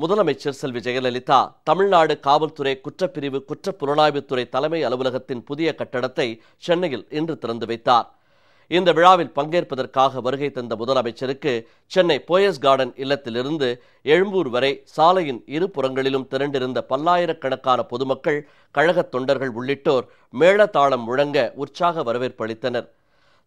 முதலமைச்சர் செல்வி ஜெயலலிதா தமிழ்நாடு காவல்துறை குற்றப்பிரிவு குற்றப்புலனாய்வுத்துறை தலைமை அலுவலகத்தின் புதிய கட்டடத்தை சென்னையில் இன்று திறந்து வைத்தார். இந்த விழாவில் பங்கேற்பதற்காக வருகை தந்த முதலமைச்சருக்கு சென்னை போயஸ் கார்டன் இல்லத்திலிருந்து எழும்பூர் வரை சாலையின் இரு புறங்களிலும் திரண்டிருந்த பல்லாயிரக்கணக்கான பொதுமக்கள், கழகத் தொண்டர்கள் உள்ளிட்டோர் மேளதாளம் முழங்க உற்சாக வரவேற்பு அளித்தனர்.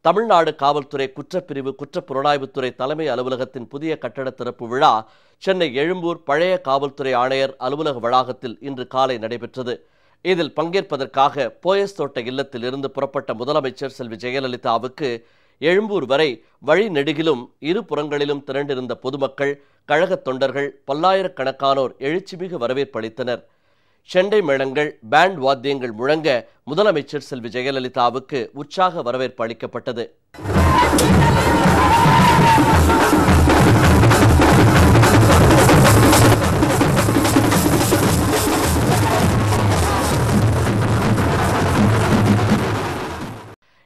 தமிழ்நாடு காவல்துறை குற்றப்பிரிவு குற்றப்புலனாய்வுத்துறை தலைமை அலுவலகத்தின் புதிய கட்டட திறப்பு விழா சென்னை எழும்பூர் பழைய காவல்துறை ஆணையர் அலுவலக வளாகத்தில் இன்று காலை நடைபெற்றது. இதில் பங்கேற்பதற்காக போயஸ் தோட்ட இல்லத்தில் இருந்து புறப்பட்ட முதலமைச்சர் செல்வி ஜெயலலிதாவுக்கு எழும்பூர் வரை வழி நெடுகிலும் இரு புறங்களிலும் திரண்டிருந்த பொதுமக்கள், கழகத் தொண்டர்கள், பல்லாயிரக்கணக்கானோர் எழுச்சிமிகு வரவேற்பு அளித்தனர். செண்டை மேளங்கள், பேண்ட் வாத்தியங்கள் முழங்க முதலமைச்சர் செல்வி ஜெயலலிதாவுக்கு உற்சாக வரவேற்பு அளிக்கப்பட்டது.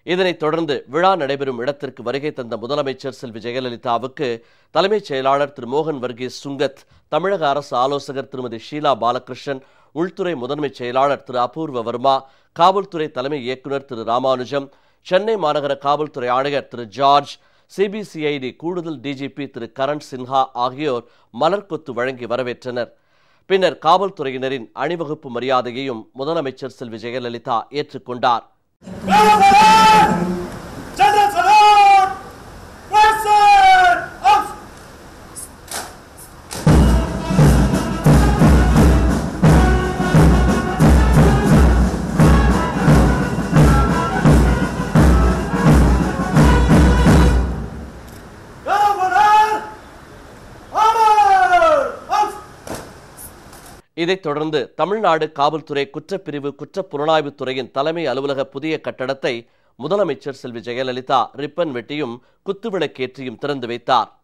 இதனைத் தொடர்ந்து விழா நடைபெறும் இடத்திற்கு வருகை தந்த முதலமைச்சர் செல்வி ஜெயலலிதாவுக்கு தலைமைச் செயலாளர் திரு மோகன் வர்கீஸ் சுங்கத், தமிழக அரசு ஆலோசகர் திருமதி ஷீலா பாலகிருஷ்ணன், உள்துறை முதன்மைச் செயலாளர் திரு அபூர்வ வர்மா, காவல்துறை தலைமை இயக்குநர் திரு ராமானுஜம், சென்னை மாநகர காவல்துறை ஆணையர் திரு ஜார்ஜ், சிபிசிஐடி கூடுதல் டிஜிபி திரு கரண் சின்ஹா ஆகியோர் மலர்கொத்து வழங்கி வரவேற்றனர். பின்னர் காவல்துறையினரின் அணிவகுப்பு மரியாதையையும் முதலமைச்சர் செல்வி ஜெயலலிதா ஏற்றுக்கொண்டார். இதைத் தொடர்ந்து தமிழ்நாடு காவல்துறை குற்றப்பிரிவு குற்றப்புலனாய்வுத்துறையின் தலைமை அலுவலக புதிய கட்டடத்தை முதலமைச்சர் செல்வி ஜெயலலிதா ரிப்பன் வெட்டியும் குத்துவிளக்கேற்றியும் திறந்து வைத்தார்.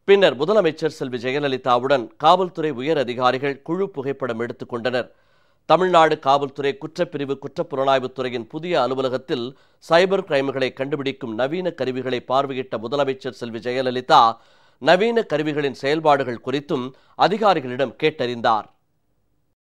பின்னர் முதலமைச்சர் செல்வி ஜெயலலிதாவுடன் காவல்துறை உயர் அதிகாரிகள் குழு புகைப்படம் எடுத்துக் கொண்டனர். தமிழ்நாடு காவல்துறை குற்றப்பிரிவு குற்றப்புலனாய்வுத்துறையின் புதிய அலுவலகத்தில் சைபர் கிரைம்களை கண்டுபிடிக்கும் நவீன கருவிகளை பார்வையிட்ட முதலமைச்சர் செல்வி ஜெயலலிதா நவீன கருவிகளின் செயல்பாடுகள் குறித்தும் அதிகாரிகளிடம் கேட்டறிந்தார்.